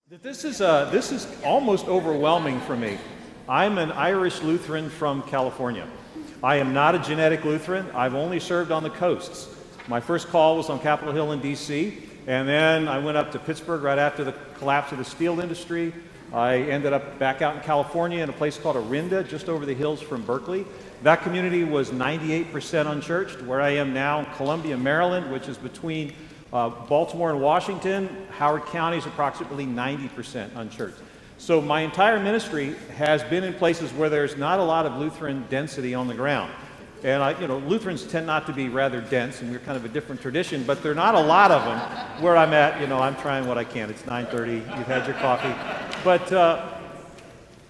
This is almost overwhelming for me. I'm an Irish Lutheran from California. I am not a genetic Lutheran. I've only served on the coasts. My first call was on Capitol Hill in D.C., and then I went up to Pittsburgh right after the collapse of the steel industry. I ended up back out in California in a place called Orinda, just over the hills from Berkeley. That community was 98% unchurched. Where I am now in Columbia, Maryland, which is between Baltimore and Washington, Howard County is approximately 90% unchurched. So my entire ministry has been in places where there's not a lot of Lutheran density on the ground. And Lutherans tend not to be rather dense, and we're kind of a different tradition, but there are not a lot of them. Where I'm at, I'm trying what I can. It's 9:30, you've had your coffee. But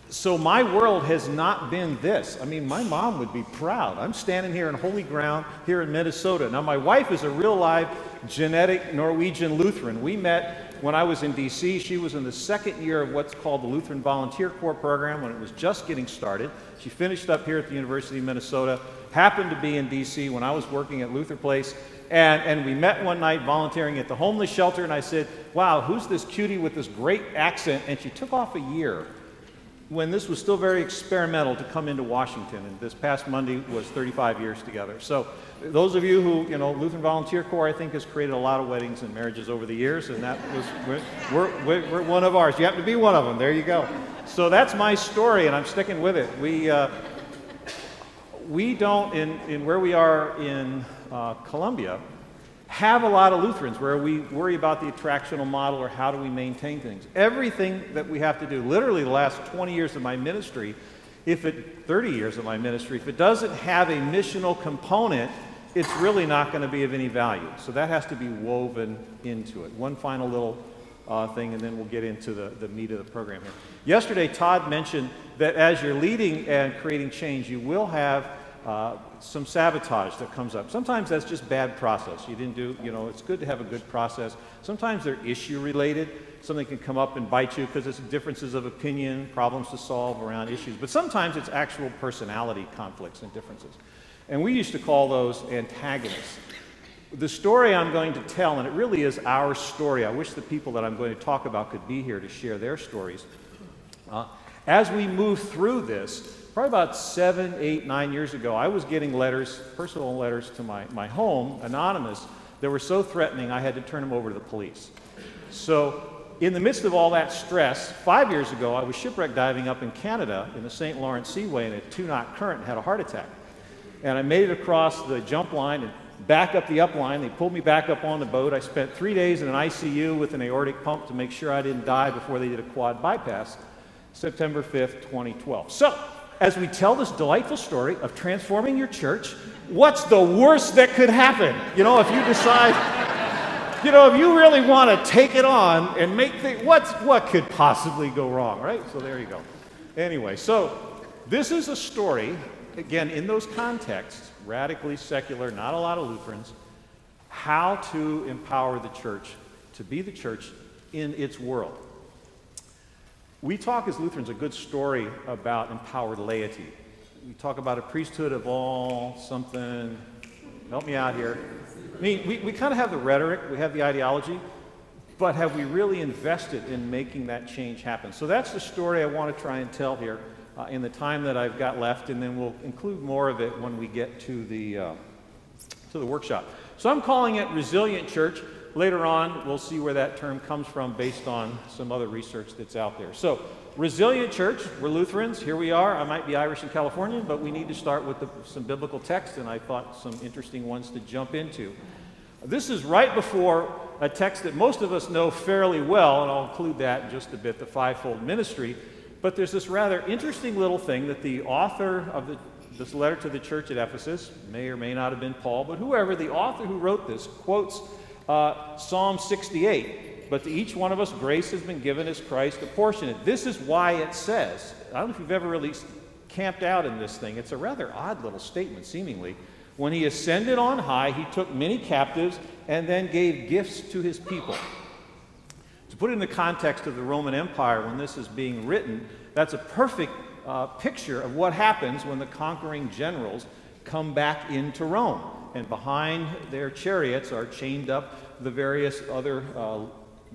so my world has not been this. I mean, my mom would be proud. I'm standing here in holy ground here in Minnesota. Now, my wife is a real live genetic Norwegian Lutheran. We met when I was in D.C. She was in the second year of what's called the Lutheran Volunteer Corps program when it was just getting started. She finished up here at the University of Minnesota, happened to be in D.C. when I was working at Luther Place, and we met one night volunteering at the homeless shelter, and I said, wow, who's this cutie with this great accent? And she took off a year when this was still very experimental to come into Washington, and this past Monday was 35 years together. So those of you who, Lutheran Volunteer Corps, I think, has created a lot of weddings and marriages over the years, and that was, we're one of ours. You happen to be one of them. There you go. So that's my story, and I'm sticking with it. We don't, in where we are in Columbia, have a lot of Lutherans where we worry about the attractional model or how do we maintain things. Everything that we have to do, literally the last 20 years of my ministry, 30 years of my ministry, if it doesn't have a missional component, it's really not going to be of any value. So that has to be woven into it. One final little thing, and then we'll get into the meat of the program here. Yesterday, Todd mentioned that as you're leading and creating change, you will have some sabotage that comes up. Sometimes that's just bad process. You didn't do, it's good to have a good process. Sometimes they're issue related. Something can come up and bite you because it's differences of opinion, problems to solve around issues. But sometimes it's actual personality conflicts and differences. And we used to call those antagonists. The story I'm going to tell, and it really is our story. I wish the people that I'm going to talk about could be here to share their stories. As we move through this, probably about 7, 8, 9 years ago, I was getting letters, personal letters to my home, anonymous, that were so threatening I had to turn them over to the police. So in the midst of all that stress, 5 years ago, I was shipwreck diving up in Canada in the St. Lawrence Seaway in a 2-knot current and had a heart attack. And I made it across the jump line and back up the up line. They pulled me back up on the boat. I spent 3 days in an ICU with an aortic pump to make sure I didn't die before they did a quad bypass, September 5th, 2012. So, as we tell this delightful story of transforming your church, what's the worst that could happen? If you decide, if you really want to take it on and make things, what could possibly go wrong, right? So there you go. Anyway, so this is a story, again, in those contexts, radically secular, not a lot of Lutherans, how to empower the church to be the church in its world. We talk as Lutherans a good story about empowered laity. We talk about a priesthood of all something. Help me out here. I mean, we kind of have the rhetoric, we have the ideology, but have we really invested in making that change happen? So that's the story I want to try and tell here in the time that I've got left, and then we'll include more of it when we get to the workshop. So I'm calling it Resilient Church. Later on, we'll see where that term comes from based on some other research that's out there. So, Resilient Church, we're Lutherans, here we are. I might be Irish and Californian, but we need to start with some biblical text, and I thought some interesting ones to jump into. This is right before a text that most of us know fairly well, and I'll include that in just a bit, the fivefold ministry. But there's this rather interesting little thing that the author of this letter to the church at Ephesus, may or may not have been Paul, but whoever, the author who wrote this, quotes Psalm 68, but to each one of us grace has been given as Christ apportioned. This is why it says, I don't know if you've ever really camped out in this thing, it's a rather odd little statement seemingly. When he ascended on high, he took many captives and then gave gifts to his people. To put it in the context of the Roman Empire when this is being written, that's a perfect picture of what happens when the conquering generals come back into Rome. And behind their chariots are chained up the various other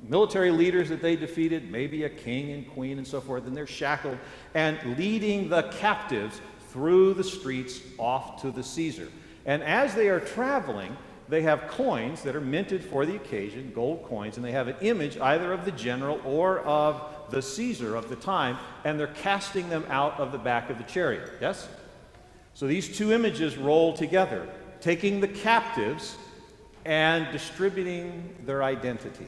military leaders that they defeated, maybe a king and queen and so forth, and they're shackled, and leading the captives through the streets off to the Caesar. And as they are traveling, they have coins that are minted for the occasion, gold coins, and they have an image either of the general or of the Caesar of the time, and they're casting them out of the back of the chariot. Yes? So these two images roll together, taking the captives and distributing their identity.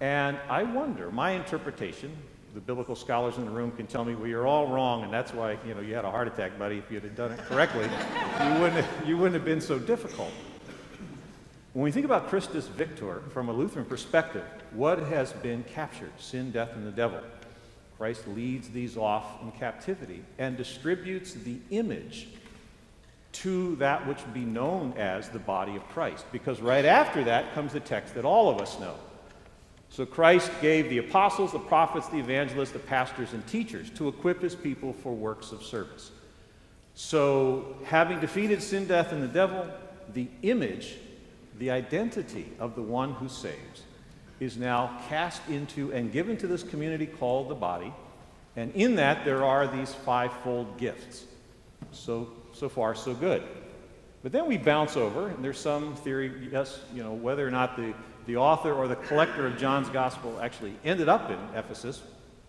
And I wonder, my interpretation, the biblical scholars in the room can tell me, well, you're all wrong, and that's why, you had a heart attack, buddy. If you'd have done it correctly, you wouldn't have been so difficult. When we think about Christus Victor from a Lutheran perspective, what has been captured? Sin, death, and the devil. Christ leads these off in captivity and distributes the image to that which would be known as the body of Christ. Because right after that comes the text that all of us know. So Christ gave the apostles, the prophets, the evangelists, the pastors, and teachers to equip his people for works of service. So having defeated sin, death, and the devil, the image, the identity of the one who saves is now cast into and given to this community called the body. And in that there are these fivefold gifts. So far, so good. But then we bounce over, and there's some theory, yes, whether or not the author or the collector of John's Gospel actually ended up in Ephesus,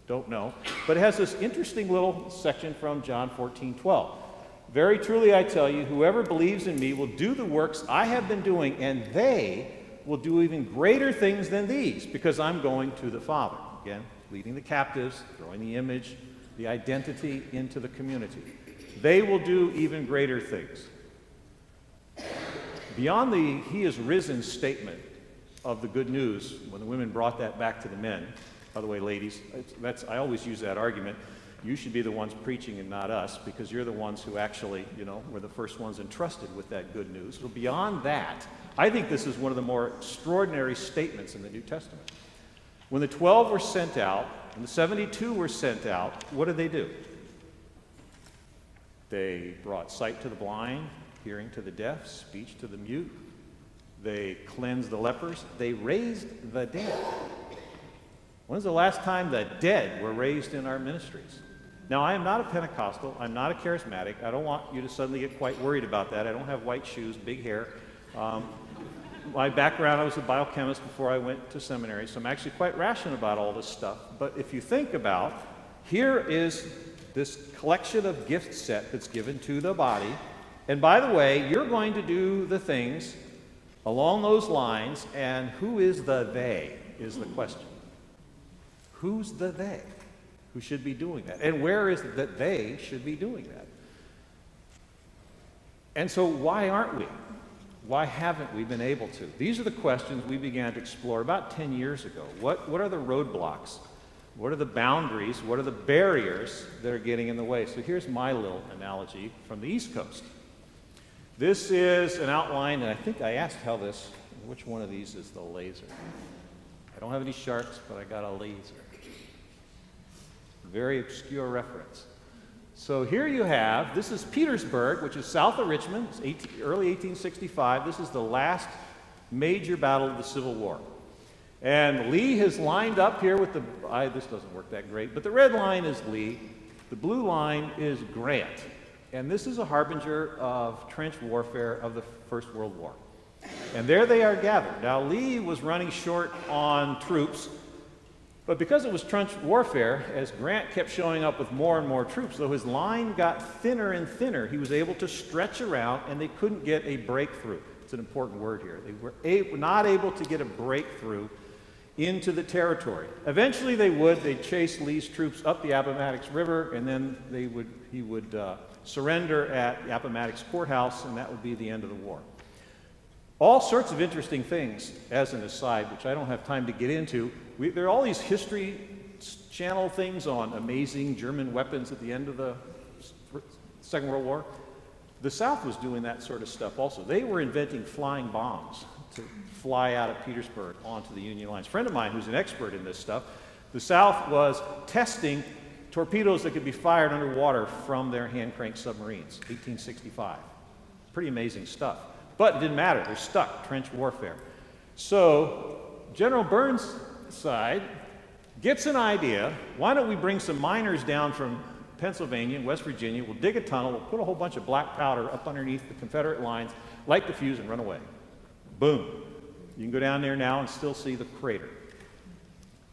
don't know. But it has this interesting little section from John 14:12. Very truly I tell you, whoever believes in me will do the works I have been doing, and they will do even greater things than these, because I'm going to the Father. Again, leading the captives, throwing the image, the identity into the community. They will do even greater things. Beyond the "he is risen" statement of the good news, when the women brought that back to the men, by the way, ladies, I always use that argument. You should be the ones preaching and not us, because you're the ones who actually, were the first ones entrusted with that good news. So beyond that, I think this is one of the more extraordinary statements in the New Testament. When the 12 were sent out, and the 72 were sent out, what did they do? They brought sight to the blind, hearing to the deaf, speech to the mute. They cleansed the lepers. They raised the dead. When's the last time the dead were raised in our ministries? Now, I am not a Pentecostal. I'm not a charismatic. I don't want you to suddenly get quite worried about that. I don't have white shoes, big hair. My background, I was a biochemist before I went to seminary, so I'm actually quite rational about all this stuff. But if you think about, here is this collection of gift set that's given to the body. And by the way, you're going to do the things along those lines, and who is the they is the question. Who's the they who should be doing that? And where is it that they should be doing that? And so why aren't we? Why haven't we been able to? These are the questions we began to explore about 10 years ago. What are the roadblocks? What are the boundaries? What are the barriers that are getting in the way? So here's my little analogy from the East Coast. This is an outline, and I think I asked which one of these is the laser? I don't have any sharks, but I got a laser. Very obscure reference. So here you have, this is Petersburg, which is south of Richmond, early 1865. This is the last major battle of the Civil War. And Lee has lined up here with this doesn't work that great, but the red line is Lee. The blue line is Grant. And this is a harbinger of trench warfare of the First World War. And there they are gathered. Now, Lee was running short on troops, but because it was trench warfare, as Grant kept showing up with more and more troops, though his line got thinner and thinner, he was able to stretch around, and they couldn't get a breakthrough. It's an important word here. They were not able to get a breakthrough into the territory. Eventually they would. They'd chase Lee's troops up the Appomattox River, and then he would surrender at the Appomattox Courthouse, and that would be the end of the war. All sorts of interesting things, as an aside, which I don't have time to get into. There are all these History Channel things on amazing German weapons at the end of the Second World War. The South was doing that sort of stuff also. They were inventing flying bombs to fly out of Petersburg onto the Union lines. A friend of mine who's an expert in this stuff, the South was testing torpedoes that could be fired underwater from their hand-cranked submarines, 1865. Pretty amazing stuff. But it didn't matter. They're stuck. Trench warfare. So General Burnside gets an idea. Why don't we bring some miners down from Pennsylvania and West Virginia? We'll dig a tunnel, we'll put a whole bunch of black powder up underneath the Confederate lines, light the fuse, and run away. Boom. You can go down there now and still see the crater.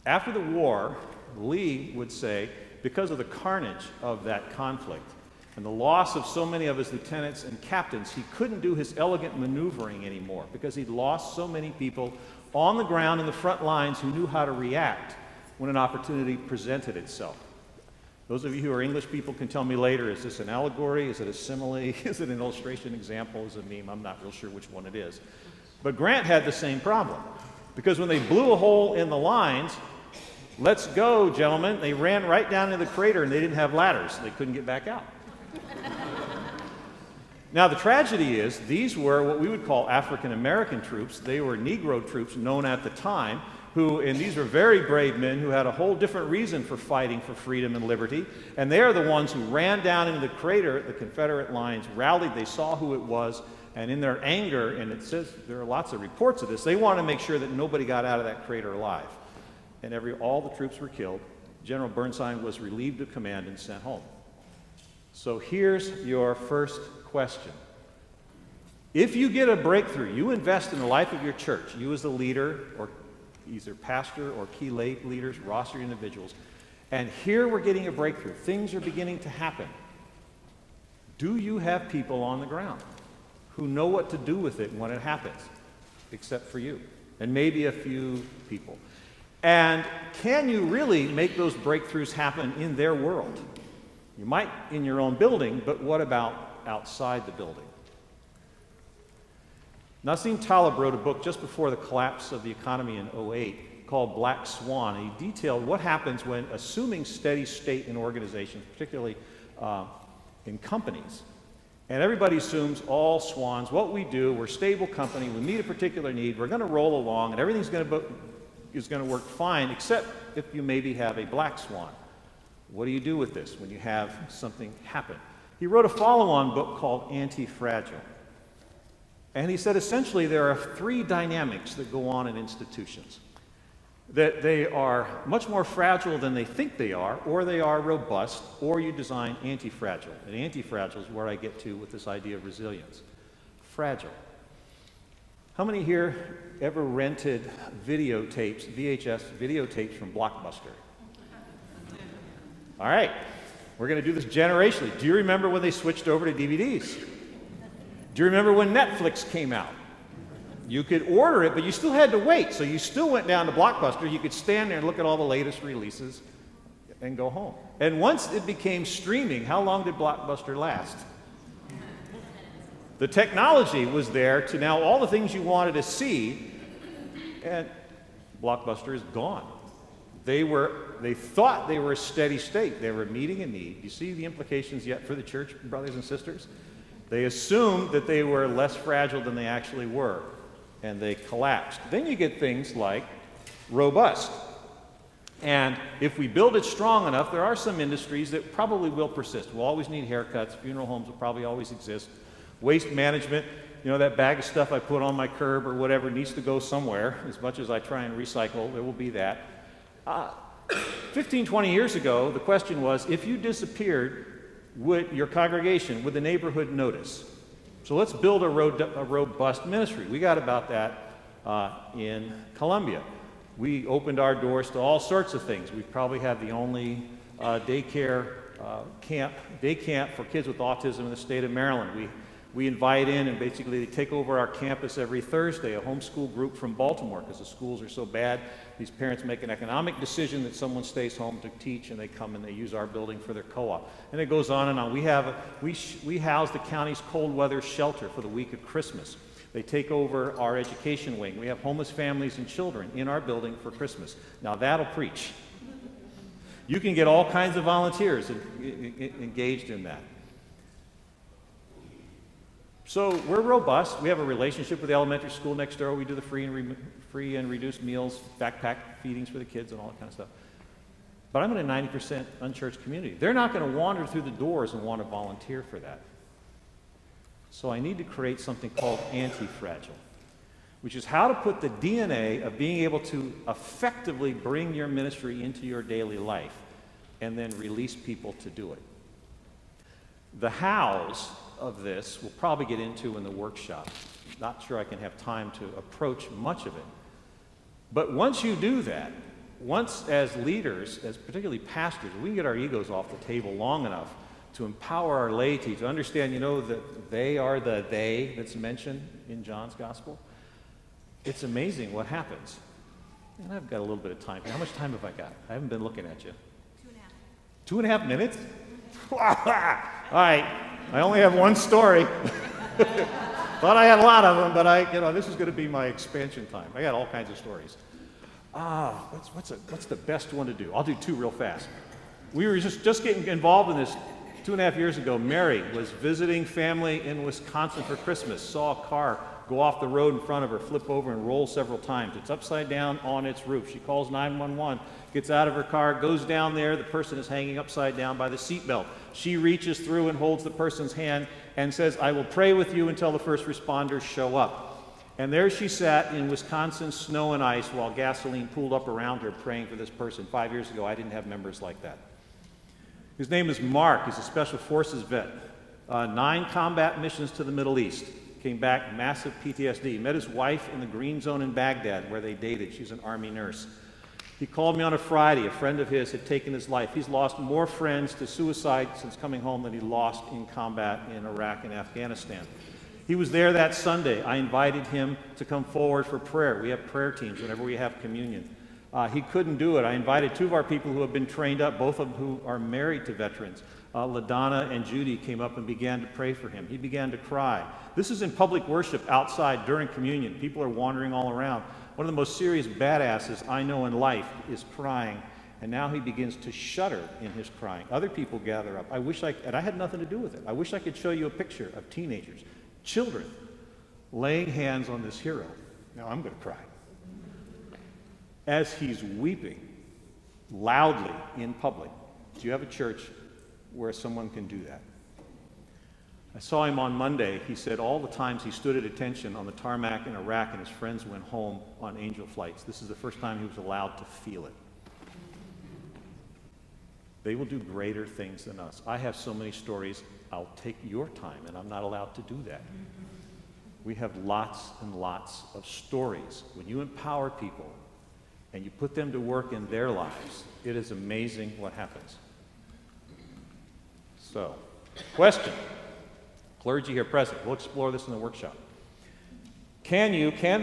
After the war, Lee would say, because of the carnage of that conflict and the loss of so many of his lieutenants and captains, he couldn't do his elegant maneuvering anymore because he'd lost so many people on the ground in the front lines who knew how to react when an opportunity presented itself. Those of you who are English people can tell me later, is this an allegory? Is it a simile? Is it an illustration, example? Is it a meme? I'm not real sure which one it is. But Grant had the same problem because when they blew a hole in the lines, let's go, gentlemen, they ran right down into the crater and they didn't have ladders. So they couldn't get back out. Now, the tragedy is these were what we would call African American troops. They were Negro troops known at the time and these were very brave men who had a whole different reason for fighting for freedom and liberty. And they are the ones who ran down into the crater. The Confederate lines rallied. They saw who it was. And in their anger, and it says there are lots of reports of this, they wanted to make sure that nobody got out of that crater alive. And all the troops were killed. General Burnside was relieved of command and sent home. So here's your first question. If you get a breakthrough, you invest in the life of your church, you as the leader, or either pastor or key lay leaders, roster individuals, and here we're getting a breakthrough. Things are beginning to happen. Do you have people on the ground who know what to do with it when it happens, except for you, and maybe a few people? And can you really make those breakthroughs happen in their world? You might in your own building, but what about outside the building? Nassim Taleb wrote a book just before the collapse of the economy in 2008 called Black Swan. And he detailed what happens when assuming steady state in organizations, particularly in companies. And everybody assumes all swans, what we do, we're a stable company, we meet a particular need, we're going to roll along, and everything's going to work fine, except if you maybe have a black swan. What do you do with this when you have something happen? He wrote a follow-on book called Anti-Fragile. And he said essentially there are three dynamics that go on in institutions. That they are much more fragile than they think they are, or they are robust, or you design anti-fragile. And anti-fragile is where I get to with this idea of resilience. Fragile. How many here ever rented videotapes, VHS videotapes from Blockbuster? All right, we're going to do this generationally. Do you remember when they switched over to DVDs? Do you remember when Netflix came out? You could order it, but you still had to wait. So you still went down to Blockbuster. You could stand there and look at all the latest releases and go home. And once it became streaming, how long did Blockbuster last? The technology was there to now all the things you wanted to see, and Blockbuster is gone. They thought they were a steady state. They were meeting a need. You see the implications yet for the church, brothers and sisters? They assumed that they were less fragile than they actually were, and they collapsed. Then you get things like robust. And if we build it strong enough, there are some industries that probably will persist. We'll always need haircuts. Funeral homes will probably always exist. Waste management, you know, that bag of stuff I put on my curb or whatever needs to go somewhere. As much as I try and recycle, there will be that. 15, 20 years ago, the question was, if you disappeared, would your congregation, would the neighborhood notice? So let's build a robust ministry. We got about that in Columbia. We opened our doors to all sorts of things. We probably have the only day camp for kids with autism in the state of Maryland. We invite in, and basically they take over our campus every Thursday, a homeschool group from Baltimore, because the schools are so bad. These parents make an economic decision that someone stays home to teach, and they come and they use our building for their co-op. And it goes on and on. We house the county's cold weather shelter for the week of Christmas. They take over our education wing. We have homeless families and children in our building for Christmas. Now that'll preach. You can get all kinds of volunteers engaged in that. So we're robust. We have a relationship with the elementary school next door. We do the free and reduced meals, backpack feedings for the kids and all that kind of stuff. But I'm in a 90% unchurched community. They're not going to wander through the doors and want to volunteer for that. So I need to create something called anti-fragile. which is how to put the DNA of being able to effectively bring your ministry into your daily life and then release people to do it. The hows of this we'll probably get into in the workshop. Not sure I can have time to approach much of it. But once you do that, once as leaders, as particularly pastors, we can get our egos off the table long enough to empower our laity to understand, that they are the they that's mentioned in John's gospel. It's amazing what happens. And I've got a little bit of time. How much time have I got? I haven't been looking at you. 2.5. 2.5 minutes? All right. I only have one story. Thought I had a lot of them, but this is going to be my expansion time. I got all kinds of stories. What's the best one to do? I'll do 2 real fast. We were just getting involved in this 2.5 years ago. Mary was visiting family in Wisconsin for Christmas, saw a car go off the road in front of her, flip over and roll several times. It's upside down on its roof. She calls 911, gets out of her car, goes down there. The person is hanging upside down by the seatbelt. She reaches through and holds the person's hand and says, "I will pray with you until the first responders show up." And there she sat in Wisconsin snow and ice while gasoline pooled up around her praying for this person. 5 years ago, I didn't have members like that. His name is Mark. He's a Special Forces vet. 9 combat missions to the Middle East. Came back, massive PTSD. Met his wife in the Green Zone in Baghdad, where they dated. She's an Army nurse. He called me on a Friday. A friend of his had taken his life. He's lost more friends to suicide since coming home than he lost in combat in Iraq and Afghanistan. He was there that Sunday. I invited him to come forward for prayer. We have prayer teams whenever we have communion. He couldn't do it. I invited 2 of our people who have been trained up, both of them who are married to veterans. LaDonna and Judy came up and began to pray for him. He began to cry. This is in public worship outside during communion. People are wandering all around. One of the most serious badasses I know in life is crying, and now he begins to shudder in his crying. Other people gather up. And I had nothing to do with it. I wish I could show you a picture of teenagers, children, laying hands on this hero. Now I'm going to cry. As he's weeping loudly in public. Do you have a church where someone can do that? I saw him on Monday. He said all the times he stood at attention on the tarmac in Iraq and his friends went home on Angel flights, this is the first time he was allowed to feel it. They will do greater things than us. I have so many stories. I'll take your time, and I'm not allowed to do that. We have lots and lots of stories. When you empower people and you put them to work in their lives, it is amazing what happens. So, question. Clergy here present. We'll explore this in the workshop. Can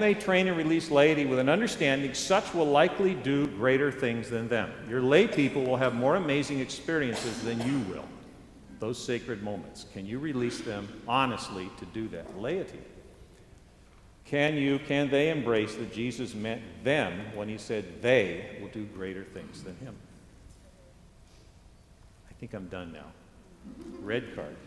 they train and release laity with an understanding such will likely do greater things than them? Your lay people will have more amazing experiences than you will. Those sacred moments. Can you release them honestly to do that? Laity. Can they embrace that Jesus meant them when he said they will do greater things than him? I think I'm done now. Red card.